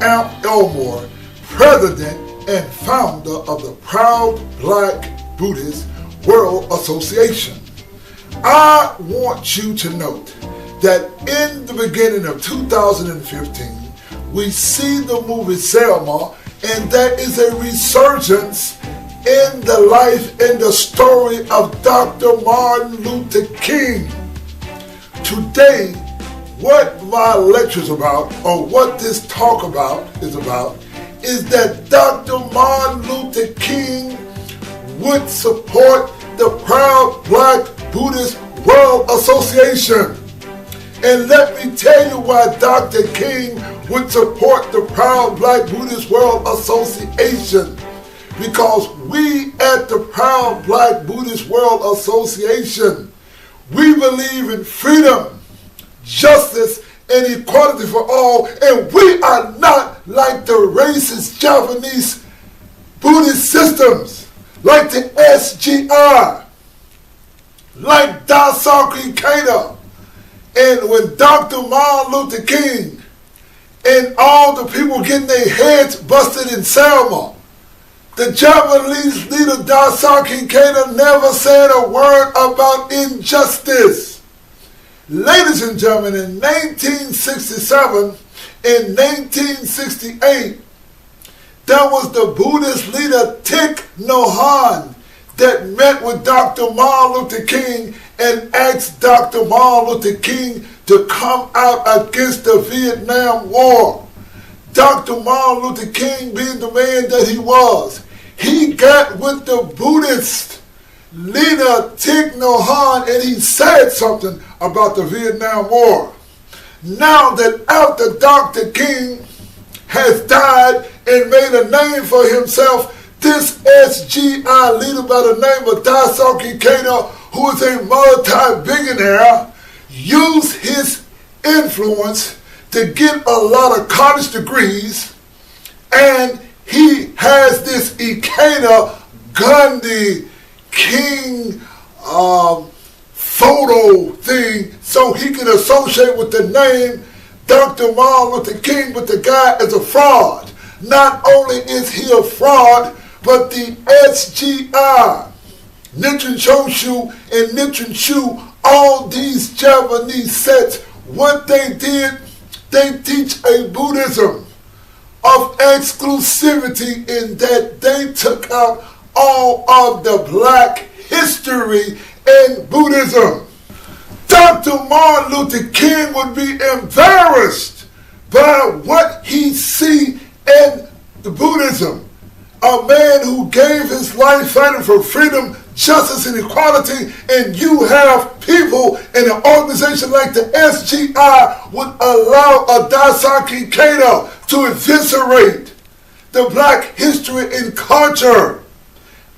Elmore, President and Founder of the Proud Black Buddhist World Association. I want you to note that in the beginning of 2015, we see the movie Selma, and there is a resurgence in the life and the story of Dr. Martin Luther King. Today, what my lecture is about, or what this talk is about, is that Dr. Martin Luther King would support the Proud Black Buddhist World Association. And let me tell you why Dr. King would support the Proud Black Buddhist World Association. Because we at the Proud Black Buddhist World Association, we believe in freedom, justice, and equality for all, and we are not like the racist Japanese Buddhist systems, like the SGR, like Daishoku Keita. And when Dr. Martin Luther King and all the people getting their heads busted in Selma, the Japanese leader Daishoku Keita never said a word about injustice. Ladies and gentlemen, in 1967 and 1968, there was the Buddhist leader Thich Nhat Hanh that met with Dr. Martin Luther King and asked Dr. Martin Luther King to come out against the Vietnam War. Dr. Martin Luther King, being the man that he was, he got with the Buddhist leader Thich Nhat Hanh and he said something about the Vietnam War. Now that after Dr. King has died and made a name for himself, this SGI leader by the name of Daishoku Keita, who is a multi-billionaire, used his influence to get a lot of college degrees, and he has this Ikeda Gandhi King photo thing so he can associate with the name Dr. Martin Luther King, but the guy is a fraud. Not only is he a fraud, but the SGI, Nichiren Shoshu and Nichiren Shu, all these Japanese sects, what they did, they teach a Buddhism of exclusivity in that they took out all of the black history in Buddhism. Dr. Martin Luther King would be embarrassed by what he see in the Buddhism. A man who gave his life fighting for freedom, justice, and equality, and you have people in an organization like the SGI would allow a Daishoku Keita to eviscerate the black history and culture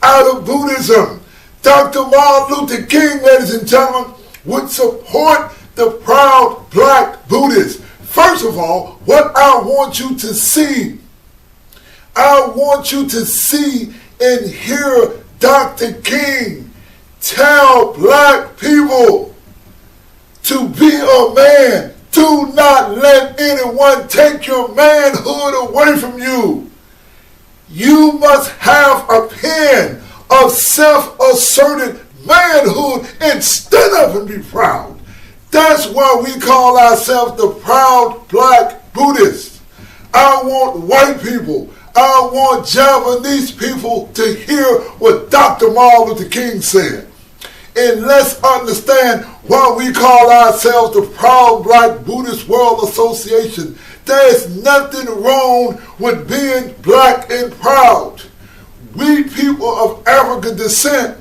out of Buddhism. Dr. Martin Luther King, ladies and gentlemen, would support the Proud Black Buddhists. First of all, what I want you to see, I want you to see and hear Dr. King tell black people to be a man. Do not let anyone take your manhood away from you. You must have a pen of self-asserted manhood and stand up and be proud. That's why we call ourselves the Proud Black Buddhists. I want white people, I want Japanese people to hear what Dr. Martin Luther King said. And let's understand why we call ourselves the Proud Black Buddhist World Association. There's nothing wrong with being black and proud. We people of African descent,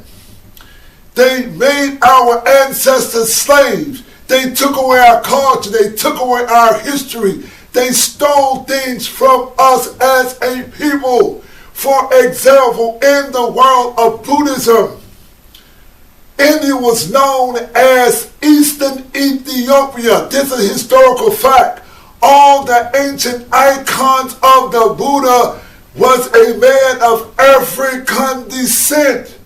they made our ancestors slaves. They took away our culture. They took away our history. They stole things from us as a people. For example, in the world of Buddhism, India was known as Eastern Ethiopia. This is a historical fact. All the ancient icons of the Buddha was a man of African descent.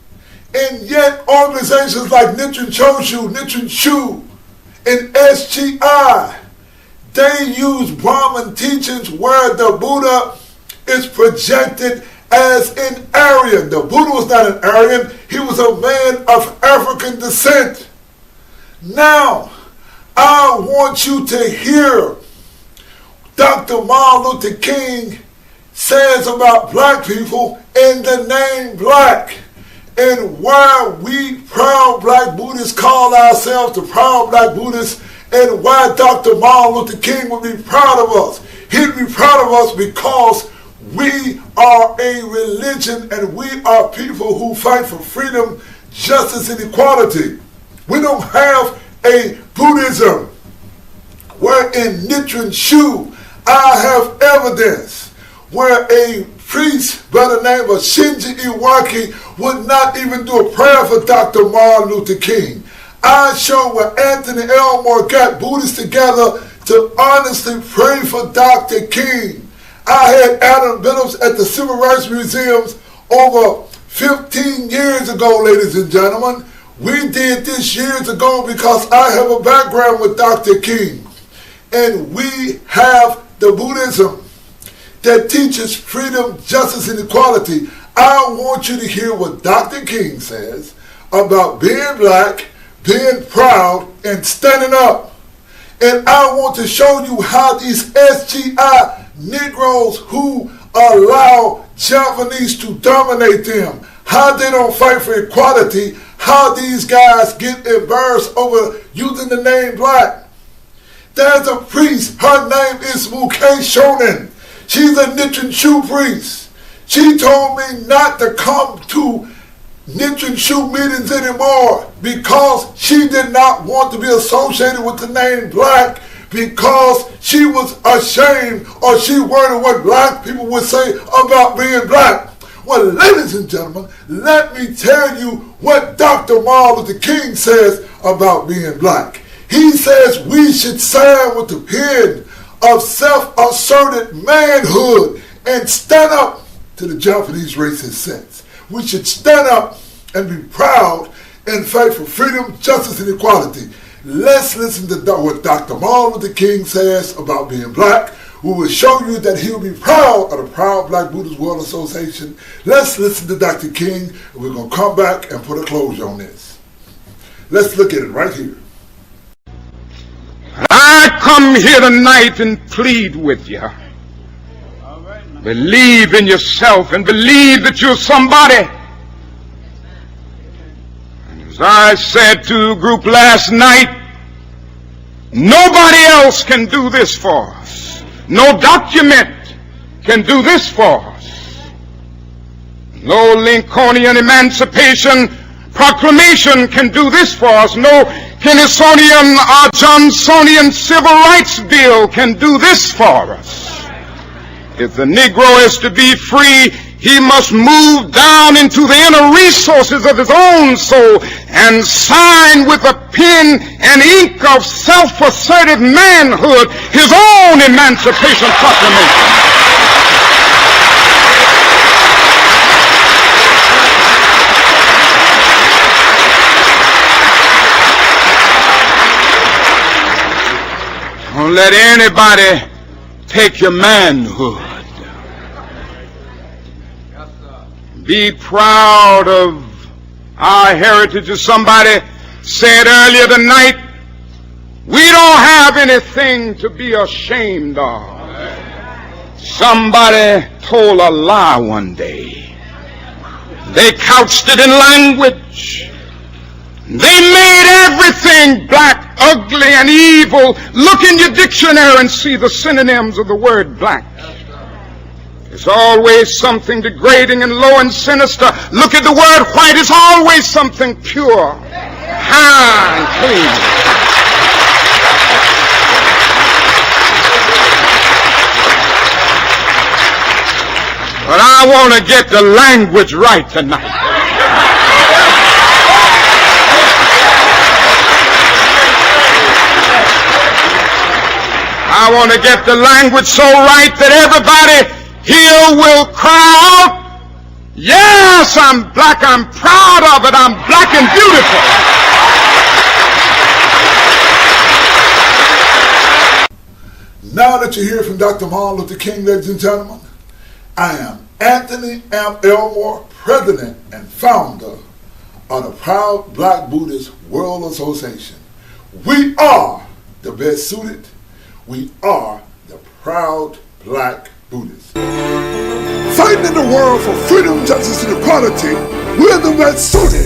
And yet organizations like Nichiren Shoshu, Nichiren Shu, and SGI, They use Brahman teachings where the Buddha is projected as an Aryan. The Buddha was not an Aryan. He was a man of African descent. Now, I want you to hear Dr. Martin Luther King says about black people in the name black, and why we Proud Black Buddhists call ourselves the Proud Black Buddhists, and why Dr. Martin Luther King would be proud of us. He'd be proud of us because we are a religion and we are people who fight for freedom, justice, and equality. We don't have a Buddhism where in Nichiren Shu I have evidence where a priest by the name of Shinji Iwaki would not even do a prayer for Dr. Martin Luther King. I show where Anthony Elmore got Buddhists together to honestly pray for Dr. King. I had Adam Billups at the Civil Rights Museums over 15 years ago, ladies and gentlemen. We did this years ago because I have a background with Dr. King. And we have the Buddhism that teaches freedom, justice, and equality. I want you to hear what Dr. King says about being black, being proud, and standing up. And I want to show you how these SGI Negroes who allow Japanese to dominate them, how they don't fight for equality, how these guys get embarrassed over using the name black. There's a priest, her name is Muke Shonen. She's a Nichiren Shu priest. She told me not to come to Nichiren Shu meetings anymore because she did not want to be associated with the name black because she was ashamed or she worried what black people would say about being black. Well, ladies and gentlemen, let me tell you what Dr. Martin Luther King says about being black. He says we should sign with the pen of self-asserted manhood and stand up to the Japanese racist sense. We should stand up and be proud and fight for freedom, justice, and equality. Let's listen to what Dr. Martin Luther King says about being black. We will show you that he will be proud of the Proud Black Buddhist World Association. Let's listen to Dr. King, and we're going to come back and put a closure on this. Let's look at it right here. I come here tonight and plead with you. Believe in yourself and believe that you're somebody. And as I said to a group last night, nobody else can do this for us. No document can do this for us. No Lincolnian Emancipation Proclamation can do this for us. No Kennysonian or Johnsonian Civil Rights Bill can do this for us. If the Negro is to be free, he must move down into the inner resources of his own soul and sign with a pen and ink of self-assertive manhood his own Emancipation Proclamation. Don't let anybody take your manhood. Be proud of our heritage. As somebody said earlier tonight, we don't have anything to be ashamed of. Somebody told a lie one day. They couched it in language. They made everything black, ugly, and evil. Look in your dictionary and see the synonyms of the word black. There's always something degrading and low and sinister. Look at the word white. It's always something pure, high, and clean. But I want to get the language right tonight. I want to get the language so right that everybody here will cry out, yes, I'm black, I'm proud of it, I'm black and beautiful. Now that you hear from Dr. Martin Luther King, ladies and gentlemen, I am Anthony M. Elmore, President and Founder of the Proud Black Buddhist World Association. We are the best suited. We are the Proud Black Buddhists. Fighting in the world for freedom, justice, and equality, we're the best suited.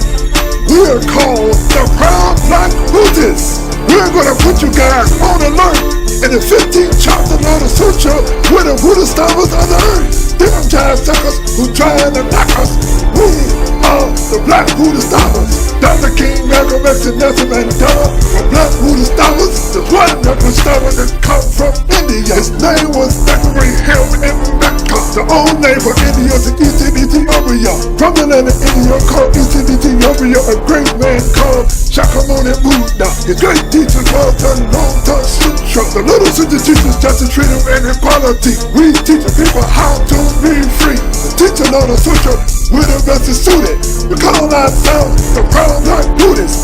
We are called the Proud Black Buddhists. We're going to put you guys on alert in the 15th chapter of the Sutra, we're the Buddhist Sangha of the earth. Them jive suckers who trying to knock us. We are the Black Buddhist Sangha. Dr. King, Malcolm X, and Nelson Mandela were Black Buddhist Sangha. The one that was started that come from India. His name was Zachary Hill in Mecca. The old name for India is Eastern Ethiopia. From the land of India called Eastern Ethiopia, a great man called Shakyamuni Buddha. His great teacher was the long-term sutra. The little sutra teaches justice, freedom, and equality. We teach people how to be free. The teaching of the sutra, we're the best suited. We call ourselves the Proud Black Buddhists.